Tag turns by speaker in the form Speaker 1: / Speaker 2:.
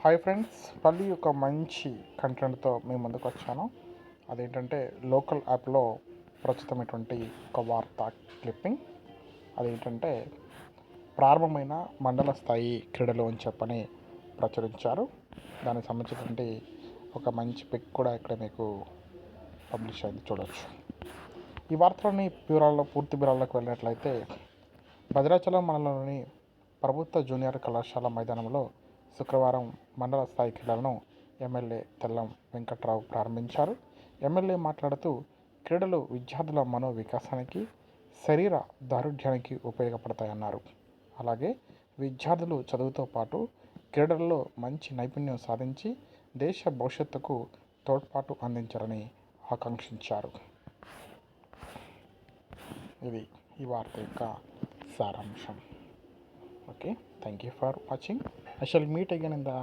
Speaker 1: Hi friends, మళ్ళీ ఒక మంచి కంటెంట్తో మీ ముందుకు వచ్చాను. అదేంటంటే లోకల్ యాప్లో ప్రస్తుతమైనటువంటి ఒక వార్తా క్లిప్పింగ్. అదేంటంటే ప్రారంభమైన మండల స్థాయి క్రీడలు అని చెప్పని ప్రచురించారు. దానికి సంబంధించినటువంటి ఒక మంచి పిక్ కూడా ఇక్కడ మీకు పబ్లిష్ అయింది, చూడవచ్చు. ఈ వార్తలోని పూర్తి వివరాల్లోకి వెళ్ళినట్లయితే, భద్రాచలం మండలంలోని ప్రభుత్వ జూనియర్ కళాశాల మైదానంలో శుక్రవారం మండల స్థాయి క్రీడలను ఎమ్మెల్యే తెల్లం వెంకట్రావు ప్రారంభించారు. ఎమ్మెల్యే మాట్లాడుతూ, క్రీడలు విద్యార్థుల మనోవికాసానికి, శరీర దారుఢ్యానికి ఉపయోగపడతాయన్నారు. అలాగే విద్యార్థులు చదువుతో పాటు క్రీడలలో మంచి నైపుణ్యం సాధించి దేశ భవిష్యత్తుకు తోడ్పాటు అందించాలని ఆకాంక్షించారు. ఇది ఈ వార్త యొక్క సారాంశం. Okay, thank you for watching. I shall meet again in the